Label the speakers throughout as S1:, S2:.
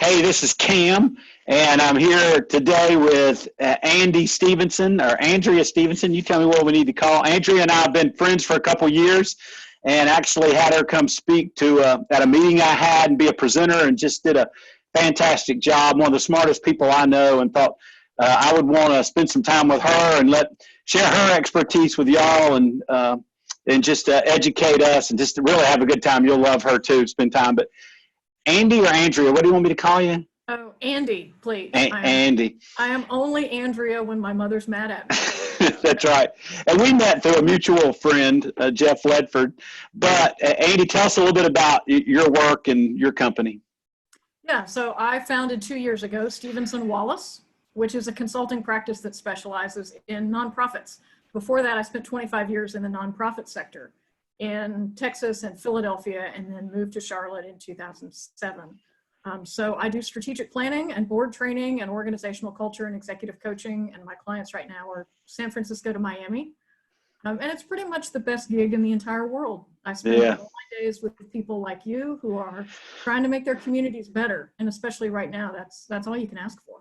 S1: Hey, this is Cam, and I'm here today with Andi Stevenson, or Andrea Stevenson. You tell me what we need to call. Andrea and I have been friends for a couple years, and actually had her come speak to at a meeting I had and be a presenter, and just did a fantastic job. One of the smartest people I know, and thought I would want to spend some time with her and share her expertise with y'all, and just educate us, and just to really have a good time. You'll love her too. Spend time, but. Andi or Andrea, what do you want me to call you?
S2: Oh, Andi, please.
S1: Andi.
S2: I am only Andrea when my mother's mad at me.
S1: That's right. And we met through a mutual friend, Jeff Ledford. But Andi, tell us a little bit about your work and your company.
S2: Yeah, so I founded 2 years ago Stevenson Wallace, which is a consulting practice that specializes in nonprofits. Before that, I spent 25 years in the nonprofit sector in Texas and Philadelphia, and then moved to Charlotte in 2007. So I do strategic planning and board training and organizational culture and executive coaching, and my clients right now are San Francisco to Miami. And it's pretty much the best gig in the entire world. I spend all my days with people like you who are trying to make their communities better, and especially right now, that's all you can ask for.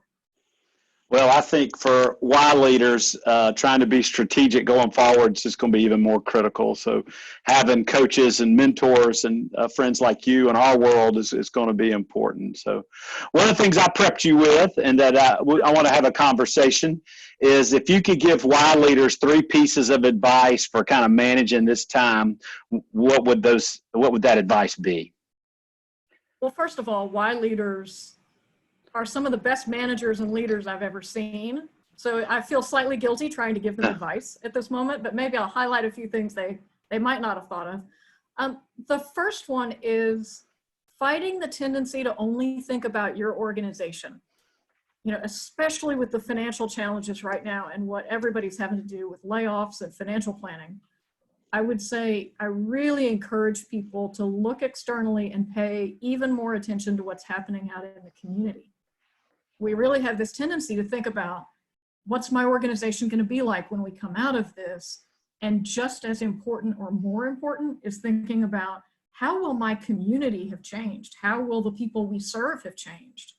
S1: Well, I think for Y leaders, trying to be strategic going forward is just going to be even more critical. So having coaches and mentors and friends like you in our world is going to be important. So one of the things I prepped you with, and that I want to have a conversation, is if you could give Y leaders 3 pieces of advice for kind of managing this time, what would that advice be?
S2: Well, first of all, Y leaders are some of the best managers and leaders I've ever seen. So I feel slightly guilty trying to give them advice at this moment, but maybe I'll highlight a few things they might not have thought of. The first one is fighting the tendency to only think about your organization. You know, especially with the financial challenges right now and what everybody's having to do with layoffs and financial planning. I would say I really encourage people to look externally and pay even more attention to what's happening out in the community. We really have this tendency to think about what's my organization going to be like when we come out of this? And just as important or more important is thinking about how will my community have changed? How will the people we serve have changed?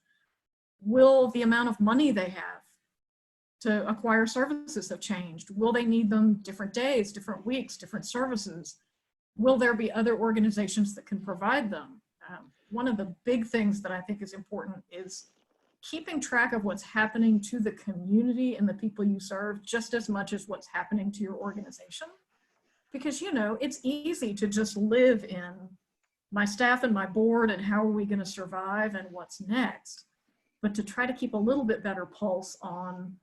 S2: Will the amount of money they have to acquire services have changed? Will they need them different days, different weeks, different services? Will there be other organizations that can provide them? One of the big things that I think is important is keeping track of what's happening to the community and the people you serve just as much as what's happening to your organization. Because, you know, it's easy to just live in my staff and my board and how are we going to survive and what's next. But to try to keep a little bit better pulse on,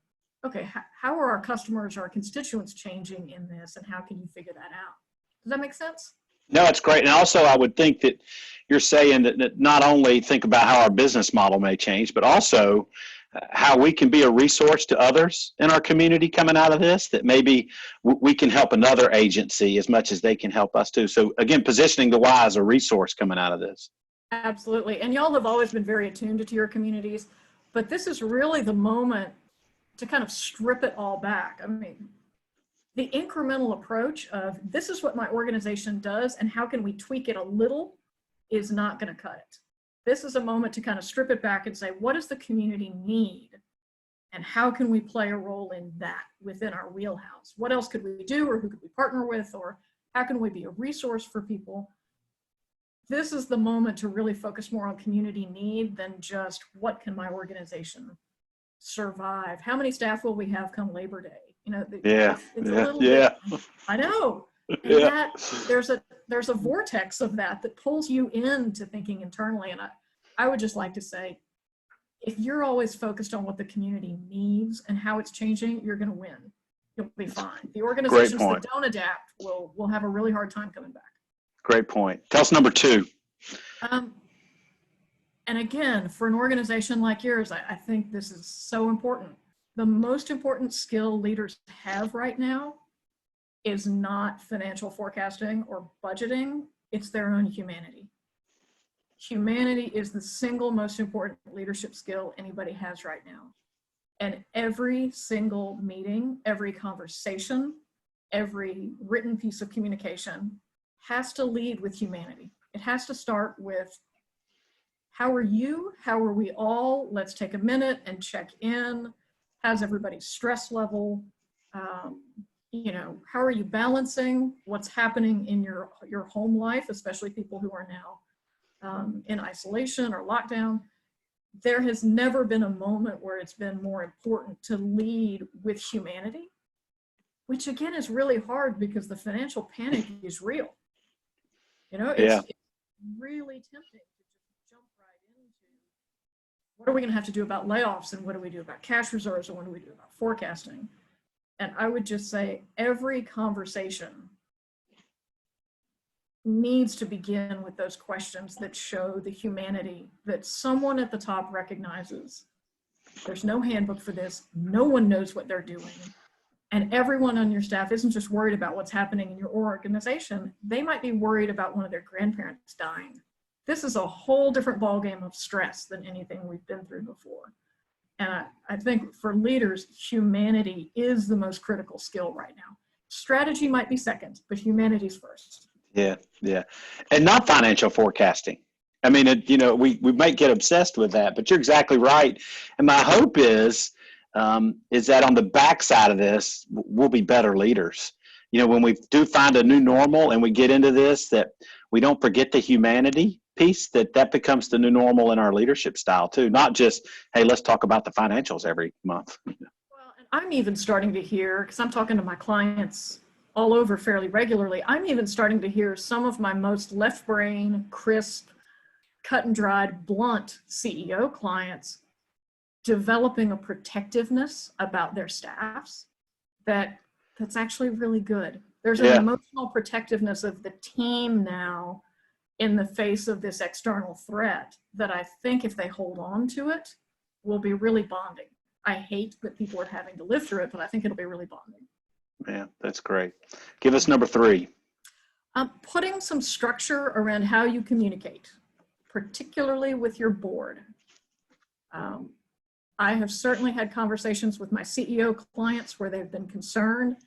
S2: okay, how are our customers, our constituents changing in this, and how can you figure that out? Does that make sense?
S1: No, it's great. And also, I would think that you're saying that not only think about how our business model may change, but also how we can be a resource to others in our community coming out of this, that maybe we can help another agency as much as they can help us too. So again, positioning the Y as a resource coming out of this.
S2: Absolutely. And y'all have always been very attuned to your communities, but this is really the moment to kind of strip it all back. I mean, the incremental approach of this is what my organization does and how can we tweak it a little is not going to cut it. This is a moment to kind of strip it back and say, what does the community need? And how can we play a role in that within our wheelhouse? What else could we do, or who could we partner with, or how can we be a resource for people? This is the moment to really focus more on community need than just what can my organization survive? How many staff will we have come Labor Day? You know, it's a little bit, I know. And that there's a vortex of that pulls you into thinking internally. And I would just like to say, if you're always focused on what the community needs and how it's changing, you're going to win. You'll be fine. The organizations that don't adapt will have a really hard time coming back.
S1: Great point. Tell us number 2.
S2: And again, for an organization like yours, I think this is so important. The most important skill leaders have right now is not financial forecasting or budgeting. It's their own humanity. Humanity is the single most important leadership skill anybody has right now. And every single meeting, every conversation, every written piece of communication has to lead with humanity. It has to start with, how are you? How are we all? Let's take a minute and check in. How's everybody's stress level? You know, how are you balancing what's happening in your home life, especially people who are now in isolation or lockdown? There has never been a moment where it's been more important to lead with humanity, which again is really hard because the financial panic is real. You know, it's really tempting to just jump right into what are we going to have to do about layoffs, and what do we do about cash reserves, and what do we do about forecasting? And I would just say every conversation needs to begin with those questions that show the humanity that someone at the top recognizes. There's no handbook for this. No one knows what they're doing. And everyone on your staff isn't just worried about what's happening in your organization. They might be worried about one of their grandparents dying. This is a whole different ballgame of stress than anything we've been through before. And I think for leaders, humanity is the most critical skill right now. Strategy might be second, but humanity's first.
S1: Yeah, yeah. And not financial forecasting. I mean, you know, we might get obsessed with that, but you're exactly right. And my hope is that on the backside of this, we'll be better leaders. You know, when we do find a new normal and we get into this, that we don't forget the humanity piece, that becomes the new normal in our leadership style too. Not just, hey, let's talk about the financials every month.
S2: Well, and I'm even starting to hear, because I'm talking to my clients all over fairly regularly, I'm even starting to hear some of my most left brain, crisp, cut and dried, blunt CEO clients developing a protectiveness about their staffs that's actually really good. There's an emotional protectiveness of the team now in the face of this external threat that I think if they hold on to it will be really bonding. I hate that people are having to live through it, but I think it'll be really bonding.
S1: Yeah, that's great. Give us number 3.
S2: Putting some structure around how you communicate, particularly with your board. I have certainly had conversations with my CEO clients where they've been concerned.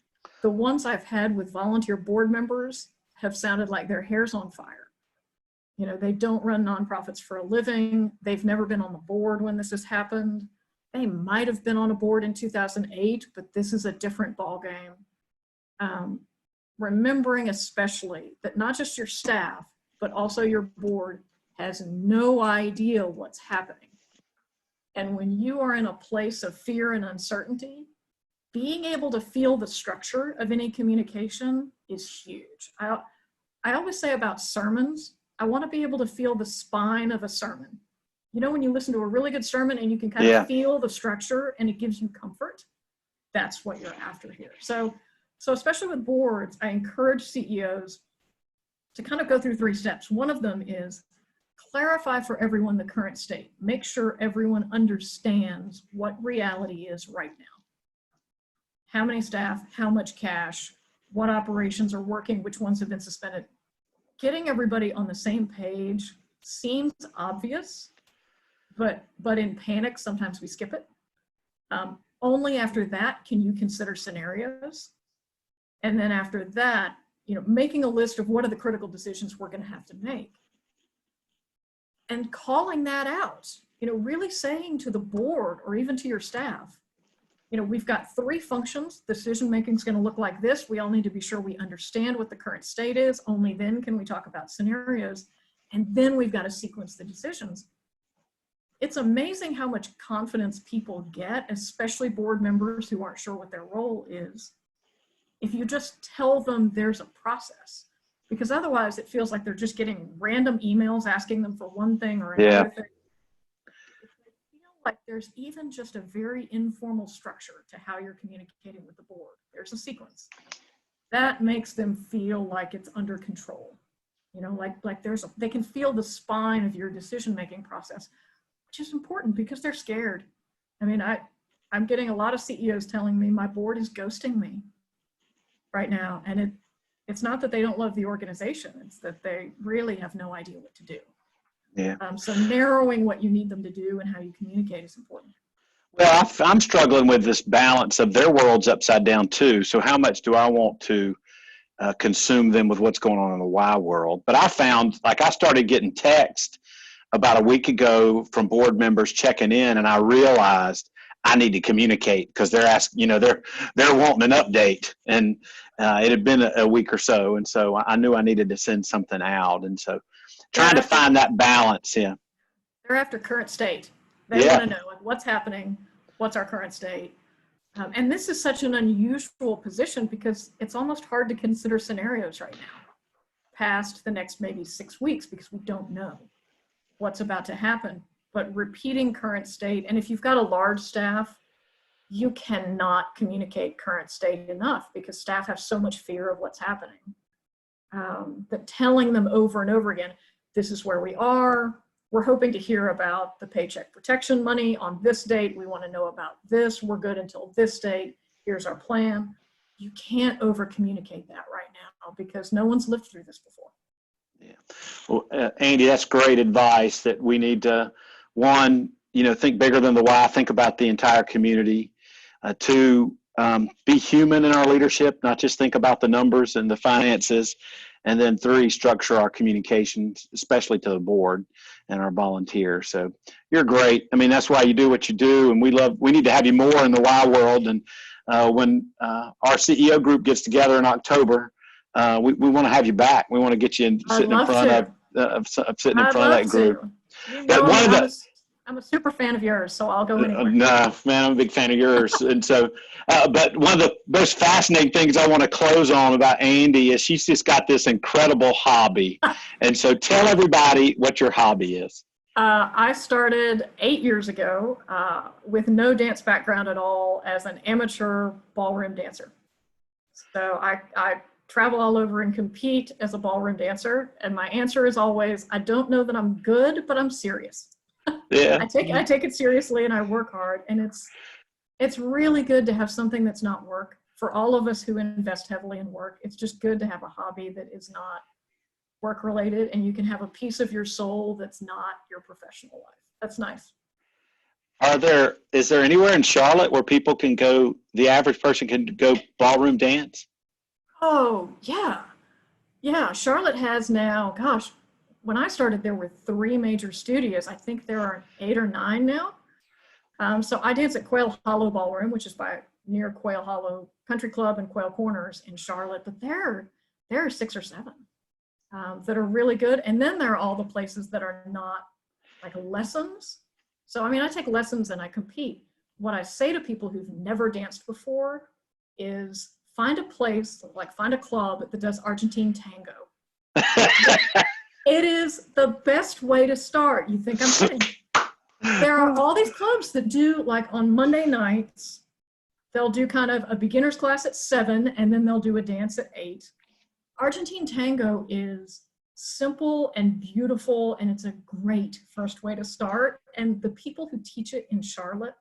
S2: The ones I've had with volunteer board members have sounded like their hair's on fire. You know, they don't run nonprofits for a living. They've never been on the board when this has happened. They might have been on a board in 2008, but this is a different ballgame. Remembering especially that not just your staff, but also your board has no idea what's happening. And when you are in a place of fear and uncertainty, being able to feel the structure of any communication is huge. I always say about sermons, I want to be able to feel the spine of a sermon. You know, when you listen to a really good sermon and you can kind of feel the structure and it gives you comfort, that's what you're after here. So especially with boards, I encourage CEOs to kind of go through 3 steps. One of them is clarify for everyone the current state. Make sure everyone understands what reality is right now. How many staff, how much cash, what operations are working, which ones have been suspended. Getting everybody on the same page seems obvious, but in panic, sometimes we skip it. Only after that can you consider scenarios. And then after that, you know, making a list of what are the critical decisions we're going to have to make. And calling that out, you know, really saying to the board or even to your staff, you know, we've got 3 functions. Decision-making is going to look like this. We all need to be sure we understand what the current state is. Only then can we talk about scenarios. And then we've got to sequence the decisions. It's amazing how much confidence people get, especially board members who aren't sure what their role is, if you just tell them there's a process. Because otherwise it feels like they're just getting random emails asking them for one thing or another thing. Like there's even just a very informal structure to how you're communicating with the board. There's a sequence. That makes them feel like it's under control. You know, like they can feel the spine of your decision-making process, which is important because they're scared. I mean, I'm getting a lot of CEOs telling me my board is ghosting me right now. And it's not that they don't love the organization, it's that they really have no idea what to do.
S1: Yeah.
S2: So narrowing what you need them to do and how you communicate is important.
S1: Well, I'm struggling with this balance of their world's upside down too. So how much do I want to consume them with what's going on in the Y world? But I found, like, I started getting text about a week ago from board members checking in, and I realized I need to communicate because they're asking, they're wanting an update, and it had been a week or so, and so I knew I needed to send something out, and so trying to find that balance. Yeah,
S2: they're after current state. They want to know like what's happening, what's our current state, and this is such an unusual position because it's almost hard to consider scenarios right now past the next maybe 6 weeks because we don't know what's about to happen. But repeating current state, and if you've got a large staff, you cannot communicate current state enough because staff have so much fear of what's happening. That telling them over and over again, this is where we are, we're hoping to hear about the paycheck protection money on this date, we want to know about this, we're good until this date, here's our plan. You can't over communicate that right now because no one's lived through this before.
S1: Yeah. Well, Andy, that's great advice that we need to, one, think bigger than the why, think about the entire community. Two, be human in our leadership, not just think about the numbers and the finances. And then three, structure our communications, especially to the board and our volunteers. So you're great. I mean, that's why you do what you do. And we need to have you more in the why world. And when our CEO group gets together in October, we want to have you back. We want to get you sitting in front of that group.
S2: I'm a super fan of yours, so I'll go anywhere.
S1: No, man, I'm a big fan of yours. And so, but one of the most fascinating things I want to close on about Andi is she's just got this incredible hobby. And so tell everybody what your hobby is.
S2: I started 8 years ago with no dance background at all as an amateur ballroom dancer. So I travel all over and compete as a ballroom dancer. And my answer is always, I don't know that I'm good, but I'm serious.
S1: Yeah.
S2: I take it seriously and I work hard, and it's really good to have something that's not work. For all of us who invest heavily in work, it's just good to have a hobby that is not work related, and you can have a piece of your soul that's not your professional life. That's nice.
S1: Is there anywhere in Charlotte where people can go, the average person can go ballroom dance?
S2: Oh, yeah. Yeah, Charlotte has now, gosh, when I started, there were 3 major studios. I think there are 8 or 9 now. So I dance at Quail Hollow Ballroom, which is near Quail Hollow Country Club and Quail Corners in Charlotte. But there are 6 or 7 that are really good. And then there are all the places that are not like lessons. So, I mean, I take lessons and I compete. What I say to people who've never danced before is find a place, like find a club that does Argentine tango. It is the best way to start. You think I'm kidding? There are all these clubs that do, like on Monday nights, they'll do kind of a beginner's class at 7, and then they'll do a dance at 8. Argentine tango is simple and beautiful, and it's a great first way to start. And the people who teach it in Charlotte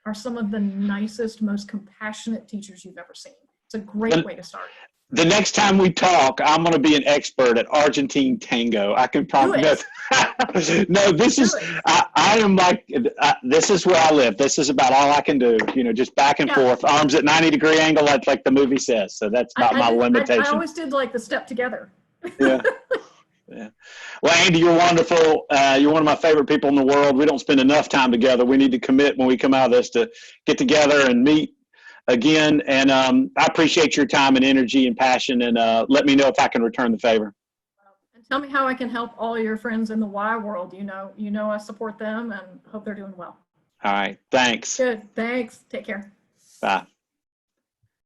S2: are some of the nicest, most compassionate teachers you've ever seen. It's a great way to start.
S1: The next time we talk, I'm going to be an expert at Argentine tango. I can promise. No, this is, I am like, this is where I live. This is about all I can do, just back and forth, arms at 90-degree angle, like the movie says. So that's about my limitation.
S2: I always did like the step together.
S1: Yeah. Yeah. Well, Andi, you're wonderful. You're one of my favorite people in the world. We don't spend enough time together. We need to commit when we come out of this to get together and meet again. And I appreciate your time and energy and passion, and let me know if I can return the favor.
S2: And tell me how I can help all your friends in the Y world. You know I support them and hope they're doing well.
S1: All right. Thanks.
S2: Good. Thanks. Take care.
S1: Bye.